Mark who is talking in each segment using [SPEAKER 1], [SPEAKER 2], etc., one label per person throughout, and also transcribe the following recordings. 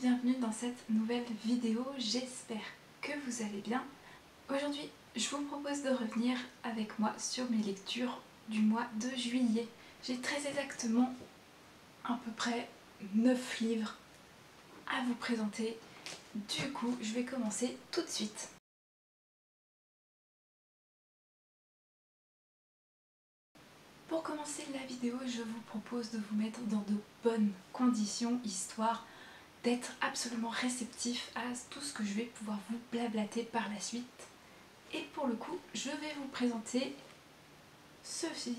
[SPEAKER 1] bienvenue dans cette nouvelle vidéo, j'espère que vous allez bien. Aujourd'hui, je vous propose de revenir avec moi sur mes lectures du mois de juillet. J'ai très exactement à peu près 9 livres à vous présenter. Du coup, je vais commencer tout de suite. Pour commencer la vidéo, je vous propose de vous mettre dans de bonnes conditions, histoire d'être absolument réceptif à tout ce que je vais pouvoir vous blablater par la suite. Et pour le coup, je vais vous présenter ceci,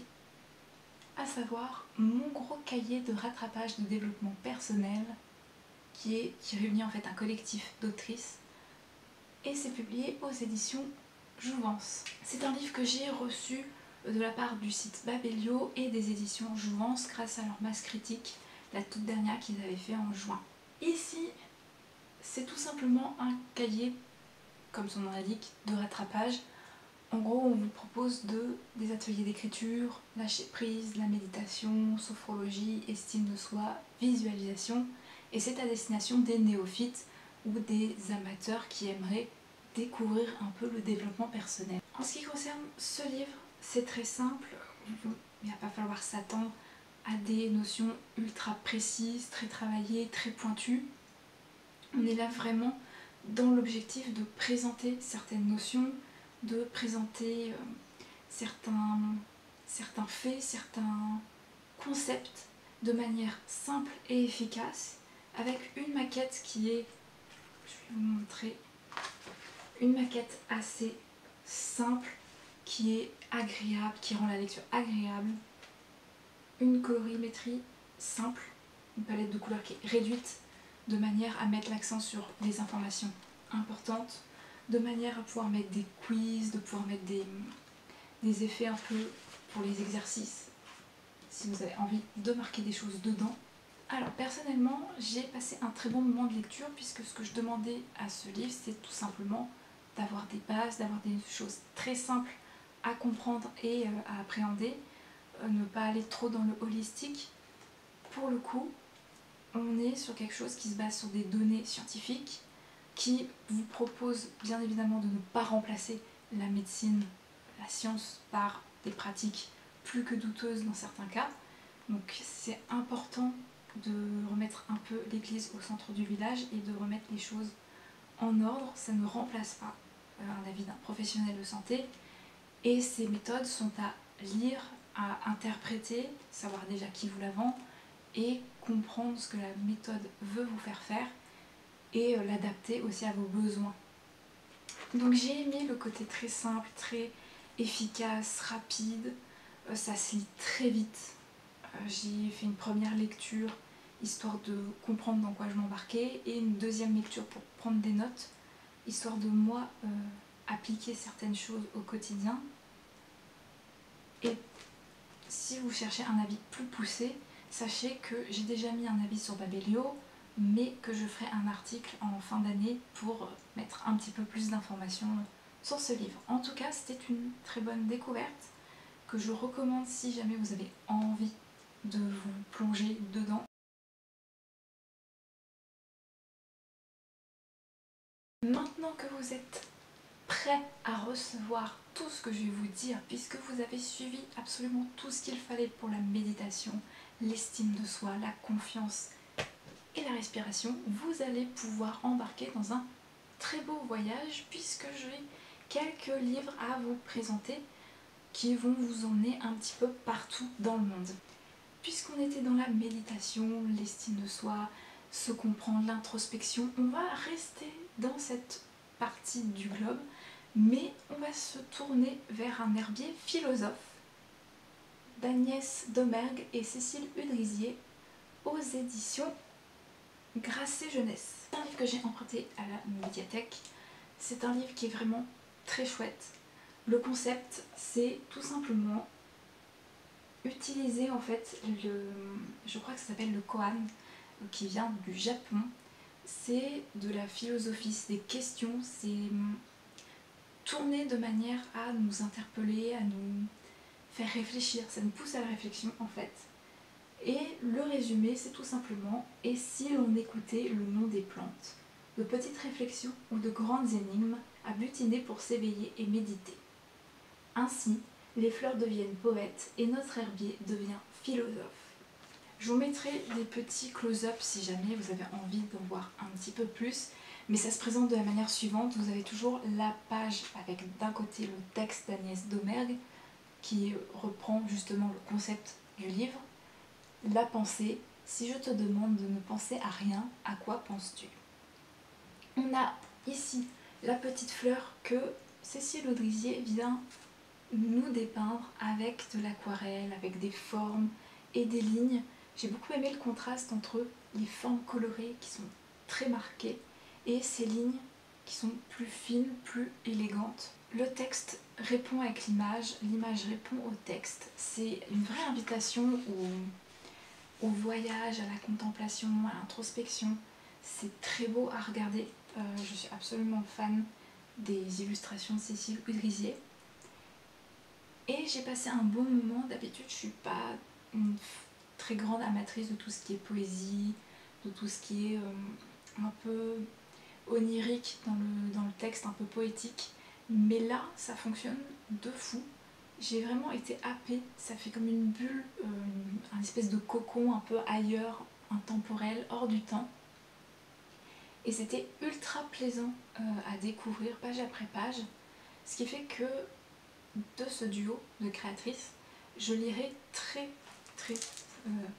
[SPEAKER 1] à savoir mon gros cahier de rattrapage de développement personnel qui réunit en fait un collectif d'autrices et c'est publié aux éditions Jouvence. C'est un livre que j'ai reçu de la part du site Babelio et des éditions Jouvence grâce à leur masse critique, la toute dernière qu'ils avaient fait en juin. Ici, c'est tout simplement un cahier, comme son nom l'indique, de rattrapage. En gros, on vous propose des ateliers d'écriture, lâcher prise, la méditation, sophrologie, estime de soi, visualisation. Et c'est à destination des néophytes ou des amateurs qui aimeraient découvrir un peu le développement personnel. En ce qui concerne ce livre, c'est très simple. Il ne va pas falloir s'attendre à des notions ultra précises, très travaillées, très pointues. On est là vraiment dans l'objectif de présenter certaines notions, de présenter certains faits, certains concepts de manière simple et efficace, avec une maquette qui est, je vais vous montrer, une maquette assez simple, qui est agréable, qui rend la lecture agréable, une colorimétrie simple, une palette de couleurs qui est réduite, de manière à mettre l'accent sur les informations importantes, de manière à pouvoir mettre des quiz, de pouvoir mettre des effets un peu pour les exercices, si vous avez envie de marquer des choses dedans. Alors personnellement, j'ai passé un très bon moment de lecture puisque ce que je demandais à ce livre, c'est tout simplement d'avoir des bases, d'avoir des choses très simples à comprendre et à appréhender, ne pas aller trop dans le holistique. Pour le coup, on est sur quelque chose qui se base sur des données scientifiques, qui vous propose bien évidemment de ne pas remplacer la médecine, la science par des pratiques plus que douteuses dans certains cas. Donc c'est important de remettre un peu l'église au centre du village et de remettre les choses en ordre. Ça ne remplace pas un avis d'un professionnel de santé et ces méthodes sont à lire, à interpréter, savoir déjà qui vous la vend et comprendre ce que la méthode veut vous faire faire et l'adapter aussi à vos besoins. Donc j'ai aimé le côté très simple, très efficace, rapide, ça se lit très vite. J'ai fait une première lecture histoire de comprendre dans quoi je m'embarquais et une deuxième lecture pour prendre des notes, histoire de moi appliquer certaines choses au quotidien. Et si vous cherchez un avis plus poussé, sachez que j'ai déjà mis un avis sur Babelio, mais que je ferai un article en fin d'année pour mettre un petit peu plus d'informations sur ce livre. En tout cas, c'était une très bonne découverte que je recommande si jamais vous avez envie de vous plonger dedans. Maintenant que vous êtes prêt à recevoir tout ce que je vais vous dire, puisque vous avez suivi absolument tout ce qu'il fallait pour la méditation, l'estime de soi, la confiance et la respiration, vous allez pouvoir embarquer dans un très beau voyage puisque j'ai quelques livres à vous présenter qui vont vous emmener un petit peu partout dans le monde. Puisqu'on était dans la méditation, l'estime de soi, se comprendre, l'introspection, on va rester dans cette partie du globe, mais on va se tourner vers un herbier philosophe d'Agnès Domergue et Cécile Udrizier aux éditions Grasset Jeunesse. C'est un livre que j'ai emprunté à la médiathèque. C'est un livre qui est vraiment très chouette. Le concept, c'est tout simplement utiliser en fait je crois que ça s'appelle le koan, qui vient du Japon. C'est de la philosophie, c'est des questions, c'est tourné de manière à nous interpeller, à nous faire réfléchir. Ça nous pousse à la réflexion en fait. Et le résumé, c'est tout simplement « Et si l'on écoutait le nom des plantes ?» De petites réflexions ou de grandes énigmes à butiner pour s'éveiller et méditer. Ainsi, les fleurs deviennent poètes et notre herbier devient philosophe. Je vous mettrai des petits close-up si jamais vous avez envie d'en voir un petit peu plus, mais ça se présente de la manière suivante. Vous avez toujours la page avec d'un côté le texte d'Agnès Domergue qui reprend justement le concept du livre, la pensée. Si je te demande de ne penser à rien, à quoi penses-tu? On a ici la petite fleur que Cécile Audrizier vient nous dépeindre avec de l'aquarelle, avec des formes et des lignes. J'ai beaucoup aimé le contraste entre les formes colorées qui sont très marquées et ces lignes qui sont plus fines, plus élégantes. Le texte répond avec l'image répond au texte. C'est une vraie invitation au voyage, à la contemplation, à l'introspection. C'est très beau à regarder. Je suis absolument fan des illustrations de Cécile Audrizier. Et j'ai passé un bon moment. D'habitude, je ne suis pas une très grande amatrice de tout ce qui est poésie, de tout ce qui est un peu onirique dans le texte, un peu poétique. Mais là, ça fonctionne de fou. J'ai vraiment été happée. Ça fait comme une bulle, un espèce de cocon un peu ailleurs, intemporel, hors du temps. Et c'était ultra plaisant à découvrir page après page. Ce qui fait que de ce duo de créatrices, je lirai très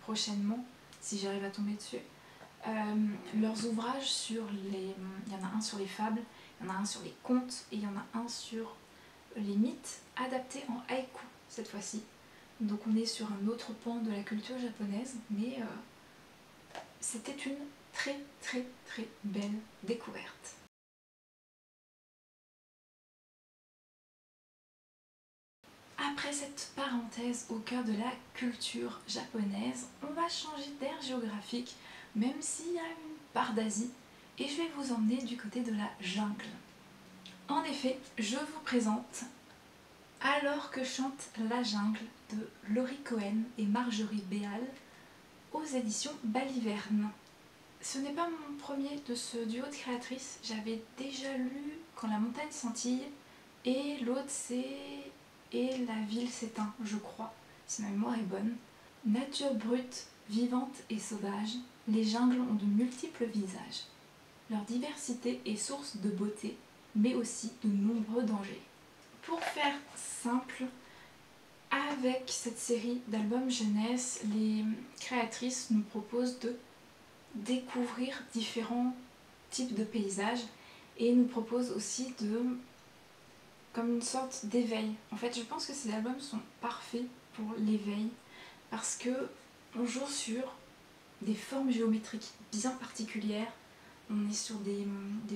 [SPEAKER 1] prochainement, si j'arrive à tomber dessus, leurs ouvrages sur les... Il y en a un sur les fables, il y en a un sur les contes et il y en a un sur les mythes adaptés en haïku cette fois-ci. Donc on est sur un autre pan de la culture japonaise, mais c'était une très belle découverte. Après cette parenthèse au cœur de la culture japonaise, on va changer d'aire géographique, même s'il y a une part d'Asie, et je vais vous emmener du côté de la jungle. En effet, je vous présente Alors que chante la jungle de Laurie Cohen et Marjorie Béal aux éditions Baliverne. Ce n'est pas mon premier de ce duo de créatrices, j'avais déjà lu Quand la montagne scintille et l'autre c'est Et la ville s'éteint, je crois, si ma mémoire est bonne. Nature brute, vivante et sauvage, les jungles ont de multiples visages. Leur diversité est source de beauté, mais aussi de nombreux dangers. Pour faire simple, avec cette série d'albums jeunesse, les créatrices nous proposent de découvrir différents types de paysages et nous proposent aussi comme une sorte d'éveil. En fait, je pense que ces albums sont parfaits pour l'éveil parce que on joue sur des formes géométriques bien particulières. On est sur des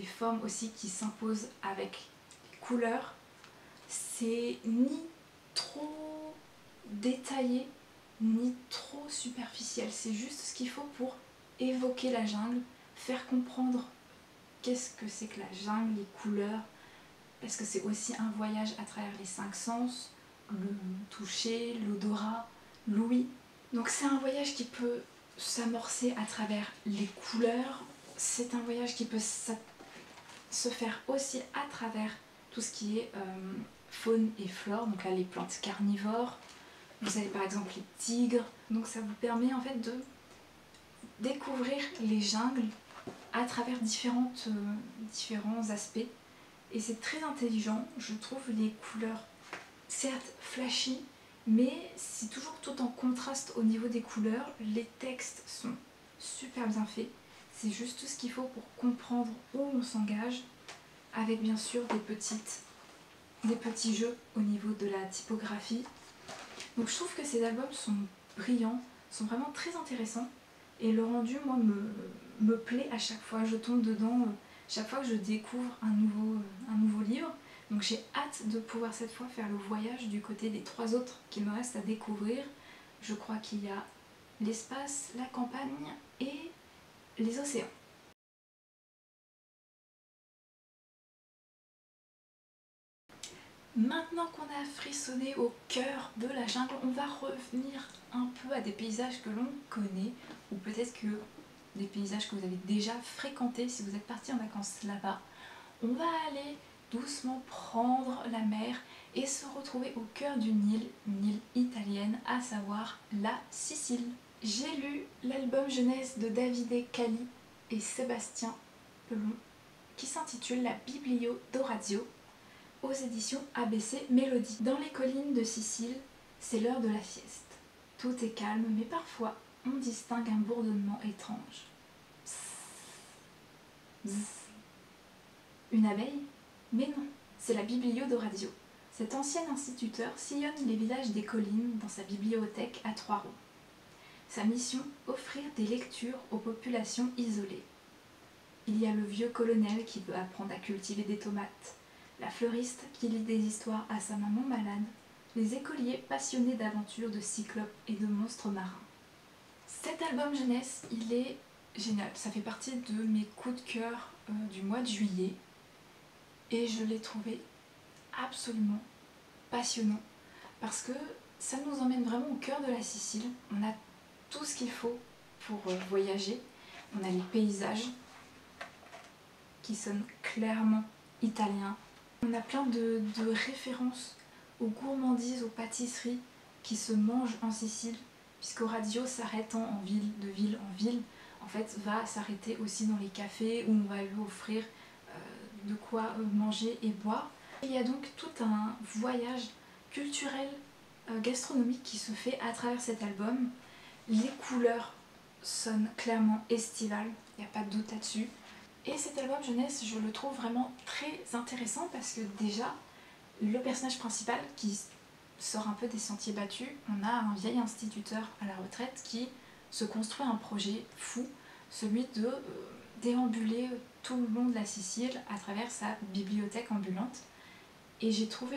[SPEAKER 1] formes aussi qui s'imposent avec les couleurs. C'est ni trop détaillé, ni trop superficiel. C'est juste ce qu'il faut pour évoquer la jungle, faire comprendre qu'est-ce que c'est que la jungle, les couleurs, parce que c'est aussi un voyage à travers les 5 sens, le toucher, l'odorat, l'ouïe. Donc c'est un voyage qui peut s'amorcer à travers les couleurs, c'est un voyage qui peut se faire aussi à travers tout ce qui est faune et flore, donc là les plantes carnivores, vous avez par exemple les tigres, donc ça vous permet en fait de découvrir les jungles à travers différents aspects. Et c'est très intelligent, je trouve les couleurs certes flashy, mais c'est toujours tout en contraste au niveau des couleurs. Les textes sont super bien faits, c'est juste tout ce qu'il faut pour comprendre où on s'engage, avec bien sûr des petits jeux au niveau de la typographie. Donc je trouve que ces albums sont brillants, sont vraiment très intéressants, et le rendu, moi, me plaît à chaque fois. Je tombe dedans chaque fois que je découvre un nouveau livre. Donc j'ai hâte de pouvoir cette fois faire le voyage du côté des 3 autres qu'il me reste à découvrir. Je crois qu'il y a l'espace, la campagne et les océans. Maintenant qu'on a frissonné au cœur de la jungle, on va revenir un peu à des paysages que l'on connaît, ou peut-être que des paysages que vous avez déjà fréquentés si vous êtes parti en vacances là-bas. On va aller doucement prendre la mer et se retrouver au cœur d'une île italienne, à savoir la Sicile. J'ai lu l'album jeunesse de Davide Calli et Sébastien Pelon qui s'intitule La Biblio d'Orazio aux éditions ABC Mélodie. Dans les collines de Sicile, c'est l'heure de la sieste. Tout est calme, mais parfois on distingue un bourdonnement étrange. Psst, bzz. Une abeille? Mais non, c'est la Biblio d'Orazio. Cet ancien instituteur sillonne les villages des collines dans sa bibliothèque à 3 roues. Sa mission, offrir des lectures aux populations isolées. Il y a le vieux colonel qui veut apprendre à cultiver des tomates, la fleuriste qui lit des histoires à sa maman malade, les écoliers passionnés d'aventures, de cyclopes et de monstres marins. Cet album jeunesse, il est génial. Ça fait partie de mes coups de cœur du mois de juillet. Et je l'ai trouvé absolument passionnant parce que ça nous emmène vraiment au cœur de la Sicile. On a tout ce qu'il faut pour voyager. On a les paysages qui sonnent clairement italiens. On a plein de références aux gourmandises, aux pâtisseries qui se mangent en Sicile, puisqu'Orazio s'arrêtant en ville, de ville en ville, en fait va s'arrêter aussi dans les cafés où on va lui offrir de quoi manger et boire. Il y a donc tout un voyage culturel, gastronomique qui se fait à travers cet album. Les couleurs sonnent clairement estivales, il n'y a pas de doute là-dessus. Et cet album jeunesse, je le trouve vraiment très intéressant parce que déjà, le personnage principal qui sort un peu des sentiers battus, on a un vieil instituteur à la retraite qui se construit un projet fou, celui de déambuler tout le long de la Sicile à travers sa bibliothèque ambulante. Et j'ai trouvé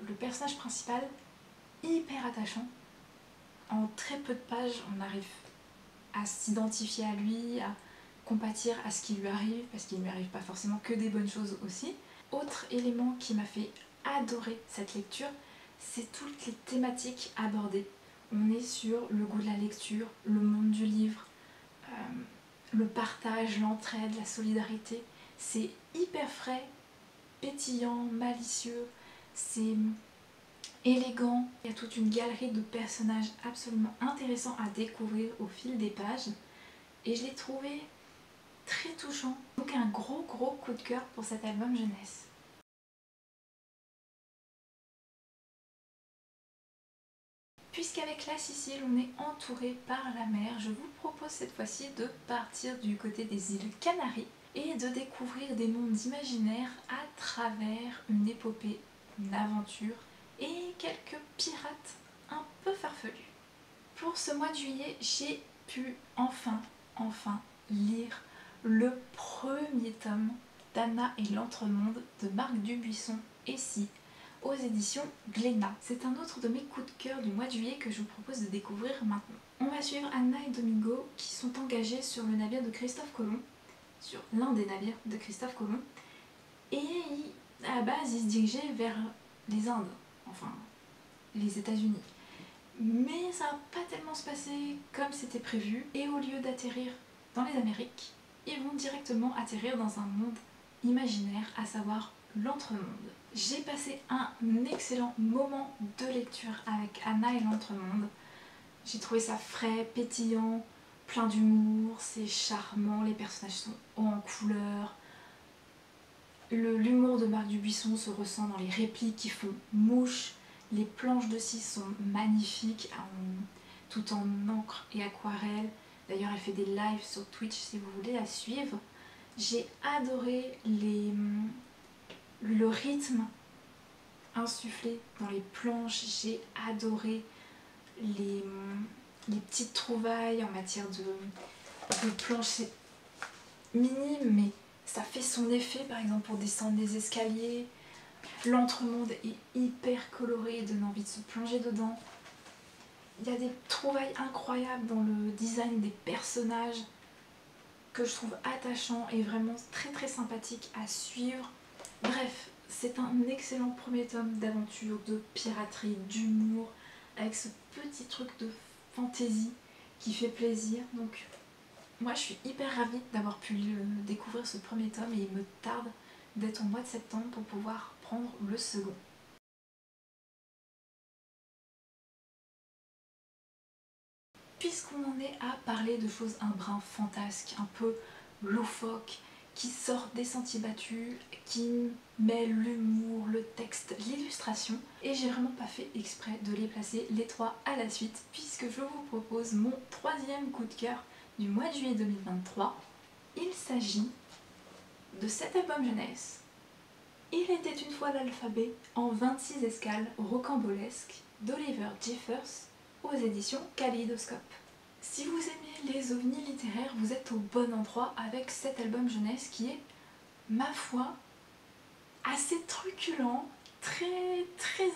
[SPEAKER 1] le personnage principal hyper attachant. En très peu de pages, on arrive à s'identifier à lui, à compatir à ce qui lui arrive, parce qu'il ne lui arrive pas forcément que des bonnes choses aussi. Autre élément qui m'a fait adorer cette lecture, c'est toutes les thématiques abordées. On est sur le goût de la lecture, le monde du livre, le partage, l'entraide, la solidarité. C'est hyper frais, pétillant, malicieux, c'est élégant. Il y a toute une galerie de personnages absolument intéressants à découvrir au fil des pages. Et je l'ai trouvé très touchant. Donc un gros coup de cœur pour cet album jeunesse. Puisqu'avec la Sicile, on est entouré par la mer, je vous propose cette fois-ci de partir du côté des îles Canaries et de découvrir des mondes imaginaires à travers une épopée, une aventure et quelques pirates un peu farfelus. Pour ce mois de juillet, j'ai pu enfin lire le premier tome d'Anna et l'Entremonde de Marc Dubuisson et Si aux éditions Glénat. C'est un autre de mes coups de cœur du mois de juillet que je vous propose de découvrir maintenant. On va suivre Anna et Domingo qui sont engagés sur le navire de Christophe Colomb, sur l'un des navires de Christophe Colomb, et à la base ils se dirigeaient vers les Indes, enfin les États-Unis. Mais ça va pas tellement se passer comme c'était prévu, et au lieu d'atterrir dans les Amériques, ils vont directement atterrir dans un monde imaginaire, à savoir l'Entremonde. J'ai passé un excellent moment de lecture avec Anna et l'Entremonde. J'ai trouvé ça frais, pétillant, plein d'humour, c'est charmant, les personnages sont hauts en couleurs. L'humour de Marc Dubuisson se ressent dans les répliques qui font mouche. Les planches de scie sont magnifiques, tout en encre et aquarelle. D'ailleurs, elle fait des lives sur Twitch si vous voulez la suivre. J'ai adoré le rythme insufflé dans les planches. J'ai adoré les petites trouvailles en matière de planches. C'est minime, mais ça fait son effet, par exemple pour descendre des escaliers. L'Entremonde est hyper coloré et donne envie de se plonger dedans. Il y a des trouvailles incroyables dans le design des personnages que je trouve attachants et vraiment très sympathiques à suivre. Bref, c'est un excellent premier tome d'aventure, de piraterie, d'humour, avec ce petit truc de fantaisie qui fait plaisir. Donc moi je suis hyper ravie d'avoir pu découvrir ce premier tome et il me tarde d'être au mois de septembre pour pouvoir prendre le second. Puisqu'on en est à parler de choses un brin fantasques, un peu loufoques, qui sortent des sentiers battus, qui mêlent l'humour, le texte, l'illustration, et j'ai vraiment pas fait exprès de les placer les trois à la suite, puisque je vous propose mon troisième coup de cœur du mois de juillet 2023. Il s'agit de cet album jeunesse. Il était une fois l'alphabet en 26 escales rocambolesques d'Oliver Jeffers aux éditions Kaléidoscope. Si vous aimez les ovnis littéraires, vous êtes au bon endroit avec cet album jeunesse qui est, ma foi, assez truculent, très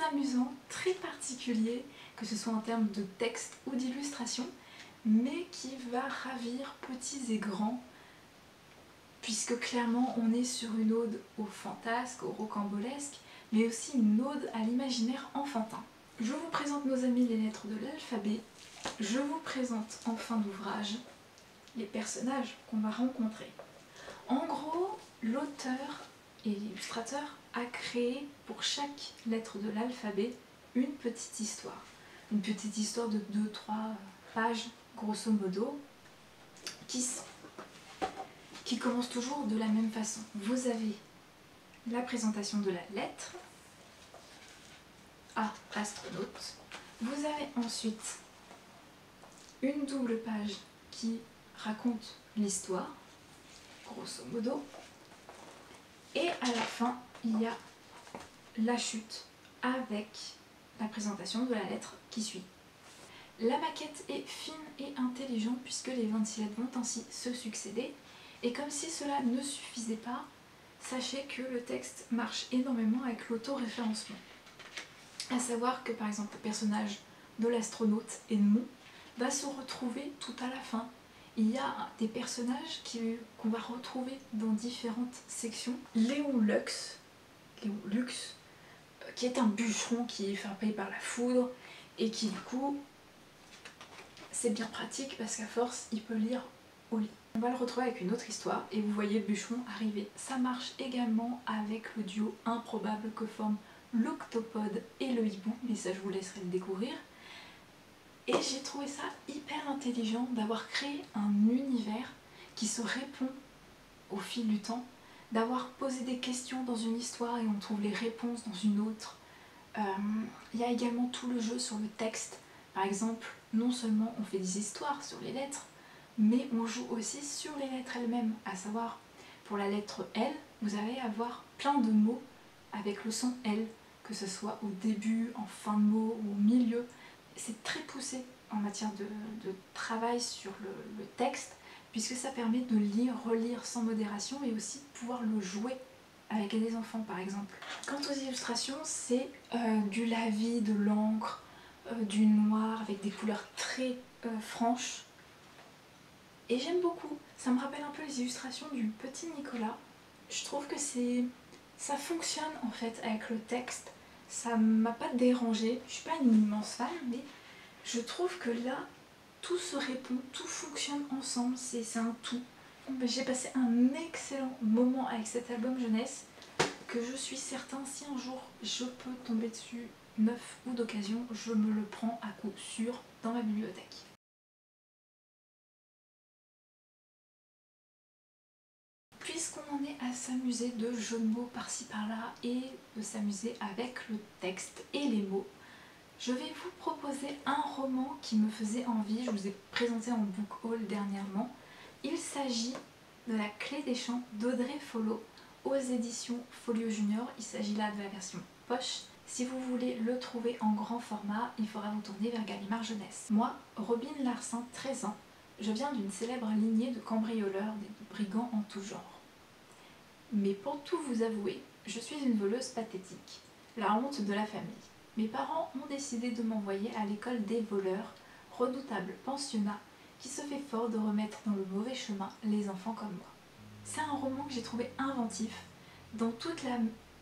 [SPEAKER 1] amusant, très particulier, que ce soit en termes de texte ou d'illustration, mais qui va ravir petits et grands, puisque clairement on est sur une ode au fantasque, au rocambolesque, mais aussi une ode à l'imaginaire enfantin. Je vous présente, nos amis, les lettres de l'alphabet. Je vous présente en fin d'ouvrage les personnages qu'on va rencontrer. En gros, l'auteur et l'illustrateur a créé pour chaque lettre de l'alphabet une petite histoire. Une petite histoire de 2-3 pages, grosso modo, qui commence toujours de la même façon. Vous avez la présentation de la lettre A, astronaute. Vous avez ensuite une double page qui raconte l'histoire, grosso modo. Et à la fin, il y a la chute avec la présentation de la lettre qui suit. La maquette est fine et intelligente puisque les 26 lettres vont ainsi se succéder. Et comme si cela ne suffisait pas, sachez que le texte marche énormément avec l'auto-référencement. À savoir que par exemple le personnage de l'astronaute Edmond va se retrouver tout à la fin. Il y a des personnages qu'on va retrouver dans différentes sections. Léon Lux, qui est un bûcheron qui est frappé par la foudre et qui du coup, c'est bien pratique parce qu'à force, il peut lire au lit. On va le retrouver avec une autre histoire et vous voyez le bûcheron arriver. Ça marche également avec le duo improbable que forment l'octopode et le hibou, mais ça je vous laisserai le découvrir. Et j'ai trouvé ça hyper intelligent d'avoir créé un univers qui se répond au fil du temps, d'avoir posé des questions dans une histoire et on trouve les réponses dans une autre. Il y a également tout le jeu sur le texte. Par exemple, non seulement on fait des histoires sur les lettres, mais on joue aussi sur les lettres elles-mêmes. À savoir, pour la lettre L, vous allez avoir plein de mots avec le son L, que ce soit au début, en fin de mot ou au milieu. C'est très poussé en matière de travail sur le texte, puisque ça permet de lire, relire sans modération et aussi pouvoir le jouer avec des enfants par exemple. Quant aux illustrations, c'est du lavis, de l'encre, du noir avec des couleurs très franches. Et j'aime beaucoup, ça me rappelle un peu les illustrations du petit Nicolas. Je trouve que ça fonctionne en fait avec le texte. Ça m'a pas dérangé, je suis pas une immense fan, mais je trouve que là, tout se répond, tout fonctionne ensemble, c'est un tout. J'ai passé un excellent moment avec cet album jeunesse, que je suis certain, si un jour je peux tomber dessus, neuf ou d'occasion, je me le prends à coup sûr dans ma bibliothèque. Puisqu'on en est à s'amuser de jeux de mots par-ci par-là et de s'amuser avec le texte et les mots, je vais vous proposer un roman qui me faisait envie, je vous ai présenté en book haul dernièrement. Il s'agit de La Clé des Champs d'Audrey Folo aux éditions Folio Junior. Il s'agit là de la version poche. Si vous voulez le trouver en grand format, il faudra vous tourner vers Gallimard Jeunesse. Moi, Robin Larsin, 13 ans, je viens d'une célèbre lignée de cambrioleurs, des brigands en tout genre. Mais pour tout vous avouer, je suis une voleuse pathétique, la honte de la famille. Mes parents ont décidé de m'envoyer à l'école des voleurs, redoutable pensionnat qui se fait fort de remettre dans le mauvais chemin les enfants comme moi. C'est un roman que j'ai trouvé inventif dans toute la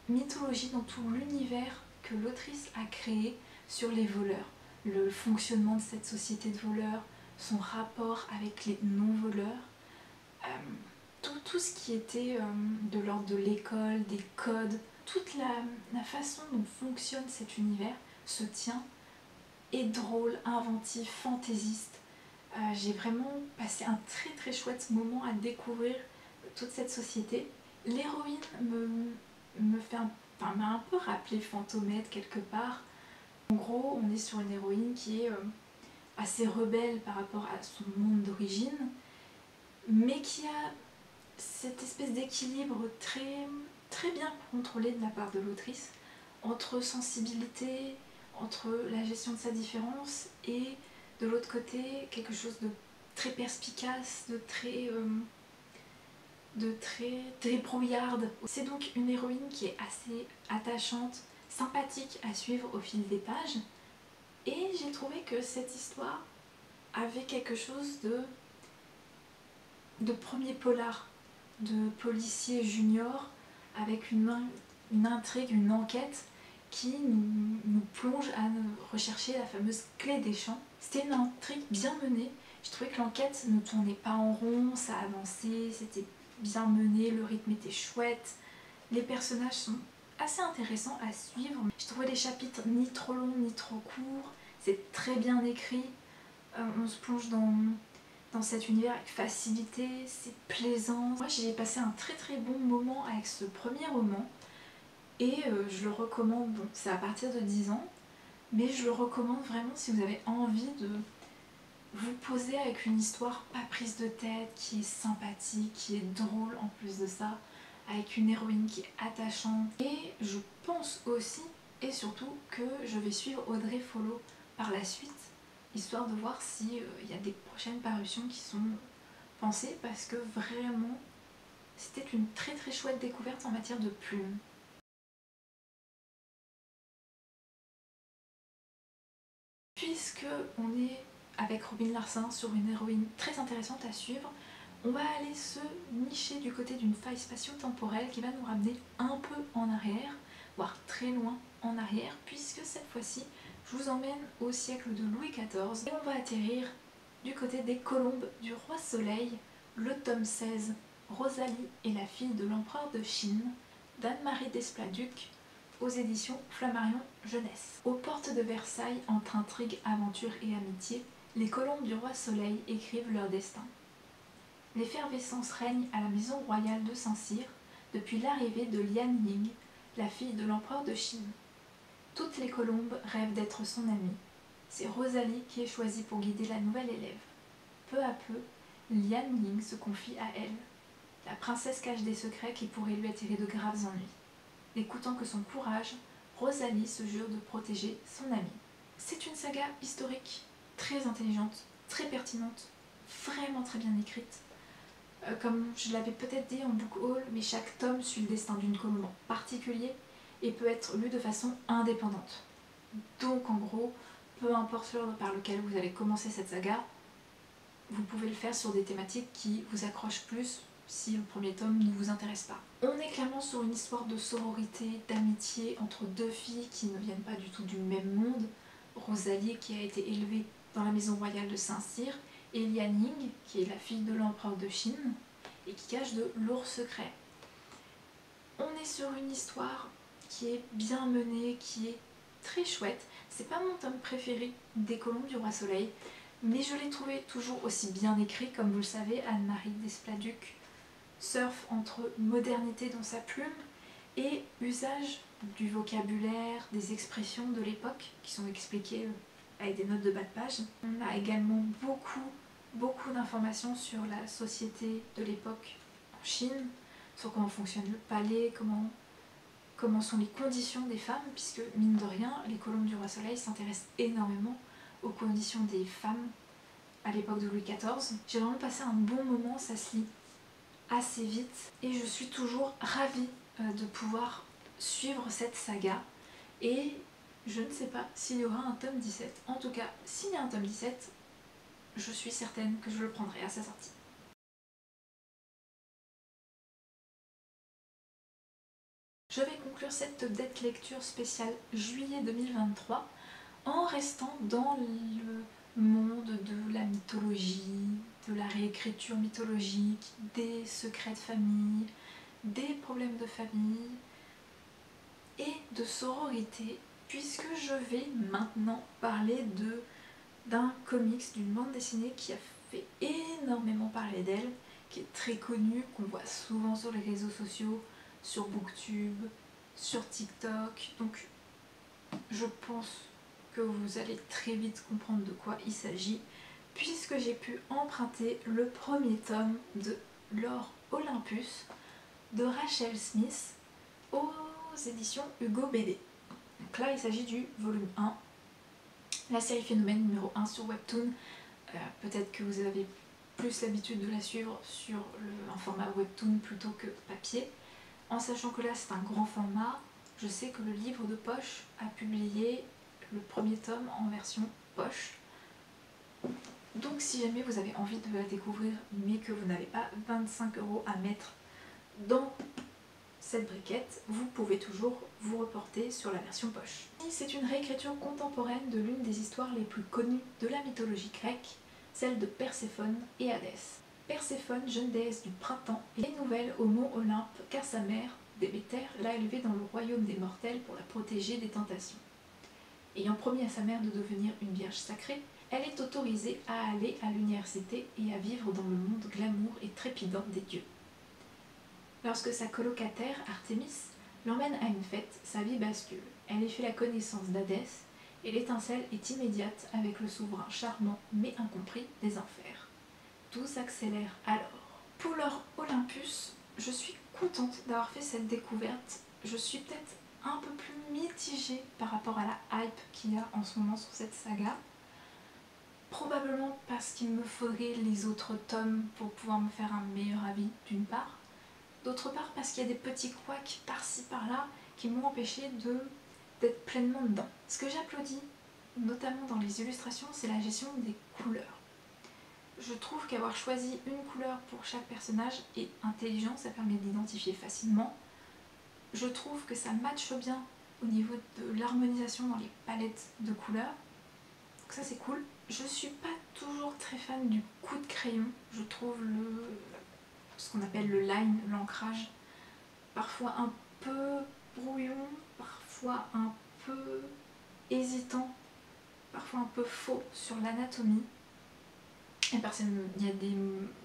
[SPEAKER 1] mythologie, dans tout l'univers que l'autrice a créé sur les voleurs, le fonctionnement de cette société de voleurs, son rapport avec les non-voleurs, tout ce qui était de l'ordre de l'école, des codes, toute la façon dont fonctionne cet univers se tient, est drôle, inventif, fantaisiste. J'ai vraiment passé un très très chouette moment à découvrir toute cette société. L'héroïne m'a un peu rappelé Fantomette quelque part. En gros, on est sur une héroïne qui est assez rebelle par rapport à son monde d'origine, mais qui a cette espèce d'équilibre très, très bien contrôlé de la part de l'autrice entre sensibilité, entre la gestion de sa différence et de l'autre côté quelque chose de très perspicace, de très débrouillarde. C'est donc une héroïne qui est assez attachante, sympathique à suivre au fil des pages, et j'ai trouvé que cette histoire avait quelque chose de premier polar, de policier junior, avec une intrigue, une enquête qui nous plonge à rechercher la fameuse clé des champs. C'était une intrigue bien menée, je trouvais que l'enquête ne tournait pas en rond, ça avançait, c'était bien mené, le rythme était chouette, les personnages sont assez intéressants à suivre. Je trouvais les chapitres ni trop longs ni trop courts, c'est très bien écrit, on se plonge dans cet univers avec facilité, c'est plaisant. Moi j'ai passé un très très bon moment avec ce premier roman et je le recommande, bon c'est à partir de 10 ans, mais je le recommande vraiment si vous avez envie de vous poser avec une histoire pas prise de tête, qui est sympathique, qui est drôle en plus de ça, avec une héroïne qui est attachante. Et je pense aussi et surtout que je vais suivre Audrey Follow par la suite, histoire de voir s'il y a des prochaines parutions qui sont pensées, parce que vraiment c'était une très très chouette découverte en matière de plumes. Puisque on est avec Robin Larsen sur une héroïne très intéressante à suivre, on va aller se nicher du côté d'une faille spatio-temporelle qui va nous ramener un peu en arrière, voire très loin en arrière, puisque cette fois-ci, je vous emmène au siècle de Louis XIV et on va atterrir du côté des Colombes du roi Soleil, le tome 16, Rosalie et la fille de l'empereur de Chine, d'Anne-Marie Desplat-Duc, aux éditions Flammarion Jeunesse. Aux portes de Versailles, entre intrigue, aventure et amitié, les Colombes du roi Soleil écrivent leur destin. L'effervescence règne à la maison royale de Saint-Cyr depuis l'arrivée de Lian Ying, la fille de l'empereur de Chine. Toutes les colombes rêvent d'être son amie. C'est Rosalie qui est choisie pour guider la nouvelle élève. Peu à peu, Lian Ying se confie à elle. La princesse cache des secrets qui pourraient lui attirer de graves ennuis. N'écoutant que son courage, Rosalie se jure de protéger son amie. C'est une saga historique très intelligente, très pertinente, vraiment très bien écrite. Comme je l'avais peut-être dit en book haul, mais chaque tome suit le destin d'une colombe en particulier et peut être lu de façon indépendante. Donc en gros, peu importe l'ordre par lequel vous allez commencer cette saga, vous pouvez le faire sur des thématiques qui vous accrochent plus si le premier tome ne vous intéresse pas. On est clairement sur une histoire de sororité, d'amitié entre deux filles qui ne viennent pas du tout du même monde. Rosalie qui a été élevée dans la maison royale de Saint-Cyr et Lian Ying qui est la fille de l'empereur de Chine et qui cache de lourds secrets. On est sur une histoire qui est bien menée, qui est très chouette. C'est pas mon tome préféré des Colombes du roi Soleil, mais je l'ai trouvé toujours aussi bien écrit. Comme vous le savez, Anne-Marie Desplat-Duc surfe entre modernité dans sa plume et usage du vocabulaire, des expressions de l'époque qui sont expliquées avec des notes de bas de page. On a également beaucoup d'informations sur la société de l'époque en Chine, sur comment fonctionne le palais, comment sont les conditions des femmes, puisque mine de rien, les Colombes du roi Soleil s'intéressent énormément aux conditions des femmes à l'époque de Louis XIV. J'ai vraiment passé un bon moment, ça se lit assez vite et je suis toujours ravie de pouvoir suivre cette saga et je ne sais pas s'il y aura un tome 17. En tout cas, s'il y a un tome 17, je suis certaine que je le prendrai à sa sortie. je vais conclure cette dette lecture spéciale juillet 2023 en restant dans le monde de la mythologie, de la réécriture mythologique, des secrets de famille, des problèmes de famille et de sororité, puisque je vais maintenant parler d'un comics, d'une bande dessinée qui a fait énormément parler d'elle, qui est très connue, qu'on voit souvent sur les réseaux sociaux, sur Booktube, sur TikTok. Donc je pense que vous allez très vite comprendre de quoi il s'agit, puisque j'ai pu emprunter le premier tome de Lore Olympus de Rachel Smith aux éditions Hugo BD. Donc là il s'agit du volume 1, la série Phénomène numéro 1 sur Webtoon. Peut-être que vous avez plus l'habitude de la suivre sur un format Webtoon plutôt que papier. En sachant que là c'est un grand format, je sais que le livre de poche a publié le premier tome en version poche. Donc si jamais vous avez envie de la découvrir mais que vous n'avez pas 25 € à mettre dans cette briquette, vous pouvez toujours vous reporter sur la version poche. C'est une réécriture contemporaine de l'une des histoires les plus connues de la mythologie grecque, celle de Perséphone et Hadès. Perséphone, jeune déesse du printemps, est nouvelle au mont Olympe car sa mère, Déméter, l'a élevée dans le royaume des mortels pour la protéger des tentations. Ayant promis à sa mère de devenir une vierge sacrée, elle est autorisée à aller à l'université et à vivre dans le monde glamour et trépidant des dieux. Lorsque sa colocataire, Artémis, l'emmène à une fête, sa vie bascule. Elle y fait la connaissance d'Hadès et l'étincelle est immédiate avec le souverain charmant mais incompris des enfers. Tout s'accélère alors. Pour Lore Olympus, je suis contente d'avoir fait cette découverte. Je suis peut-être un peu plus mitigée par rapport à la hype qu'il y a en ce moment sur cette saga. Probablement parce qu'il me faudrait les autres tomes pour pouvoir me faire un meilleur avis d'une part. D'autre part parce qu'il y a des petits couacs par-ci par-là qui m'ont empêché d'être pleinement dedans. Ce que j'applaudis, notamment dans les illustrations, c'est la gestion des couleurs. Je trouve qu'avoir choisi une couleur pour chaque personnage est intelligent, ça permet d'identifier facilement. Je trouve que ça matche bien au niveau de l'harmonisation dans les palettes de couleurs. Donc ça c'est cool. Je suis pas toujours très fan du coup de crayon. Je trouve ce qu'on appelle le line, l'ancrage, parfois un peu brouillon, parfois un peu hésitant, parfois un peu faux sur l'anatomie. Il y a des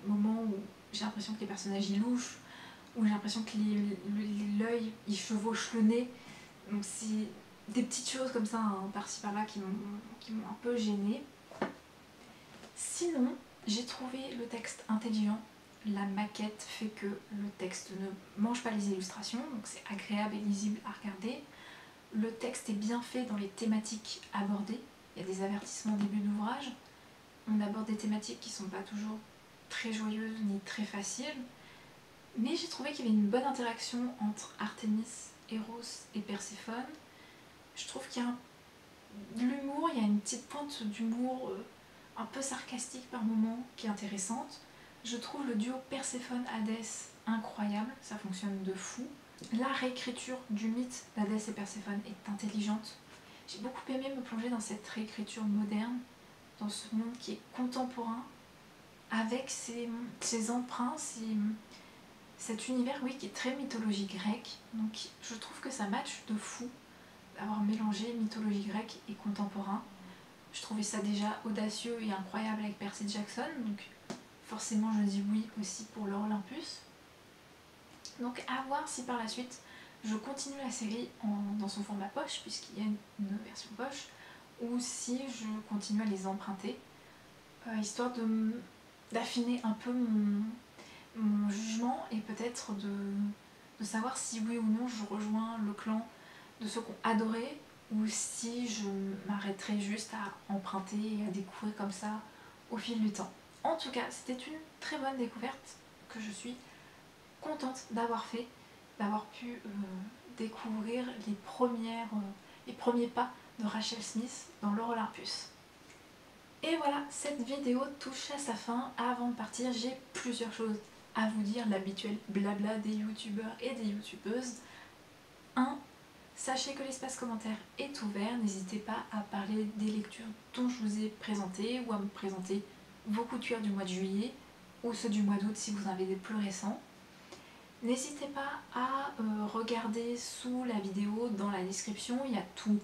[SPEAKER 1] moments où j'ai l'impression que les personnages y louchent, où j'ai l'impression que l'œil il chevauche le nez. Donc c'est des petites choses comme ça, hein, par-ci par-là qui m'ont un peu gênée. Sinon, j'ai trouvé le texte intelligent. La maquette fait que le texte ne mange pas les illustrations, donc c'est agréable et lisible à regarder. Le texte est bien fait dans les thématiques abordées. Il y a des avertissements au début d'ouvrage. On aborde des thématiques qui ne sont pas toujours très joyeuses ni très faciles. Mais j'ai trouvé qu'il y avait une bonne interaction entre Artémis, Eros et Perséphone. Je trouve qu'il y a de l'humour, il y a une petite pointe d'humour un peu sarcastique par moments qui est intéressante. Je trouve le duo Perséphone-Hadès incroyable, ça fonctionne de fou. La réécriture du mythe d'Hadès et Perséphone est intelligente. J'ai beaucoup aimé me plonger dans cette réécriture moderne, dans ce monde qui est contemporain, avec ses emprunts, cet univers oui, qui est très mythologie grecque. Donc je trouve que ça match de fou d'avoir mélangé mythologie grecque et contemporain. Je trouvais ça déjà audacieux et incroyable avec Percy Jackson, donc forcément je dis oui aussi pour Lore Olympus. Donc à voir si par la suite je continue la série dans son format poche, puisqu'il y a une version poche, ou si je continue à les emprunter, histoire d'affiner un peu mon jugement et peut-être de savoir si oui ou non je rejoins le clan de ceux qui ont adoré, ou si je m'arrêterai juste à emprunter et à découvrir comme ça au fil du temps. En tout cas, c'était une très bonne découverte que je suis contente d'avoir fait, d'avoir pu découvrir les premiers pas de Rachel Smith dans Lore Olympus. Et voilà, cette vidéo touche à sa fin. Avant de partir, j'ai plusieurs choses à vous dire, l'habituel blabla des youtubeurs et des youtubeuses. 1. Sachez que l'espace commentaire est ouvert, n'hésitez pas à parler des lectures dont je vous ai présenté ou à me présenter vos coups de cœur du mois de juillet ou ceux du mois d'août si vous en avez des plus récents. N'hésitez pas à regarder sous la vidéo, dans la description, il y a tous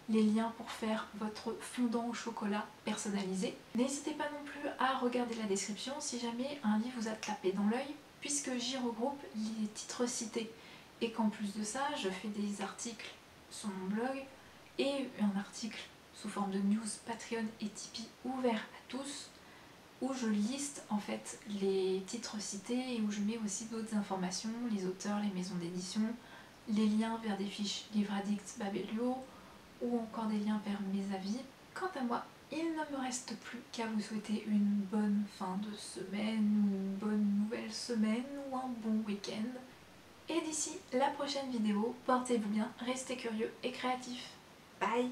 [SPEAKER 1] les liens pour faire votre fondant au chocolat personnalisé. N'hésitez pas non plus à regarder la description si jamais un livre vous a tapé dans l'œil, puisque j'y regroupe les titres cités. Et qu'en plus de ça, je fais des articles sur mon blog et un article sous forme de news Patreon et Tipeee ouvert à tous, où je liste en fait les titres cités et où je mets aussi d'autres informations, les auteurs, les maisons d'édition, les liens vers des fiches Livre Addict, Babelio ou encore des liens vers mes avis. Quant à moi, il ne me reste plus qu'à vous souhaiter une bonne fin de semaine, ou une bonne nouvelle semaine ou un bon week-end. Et d'ici la prochaine vidéo, portez-vous bien, restez curieux et créatifs. Bye!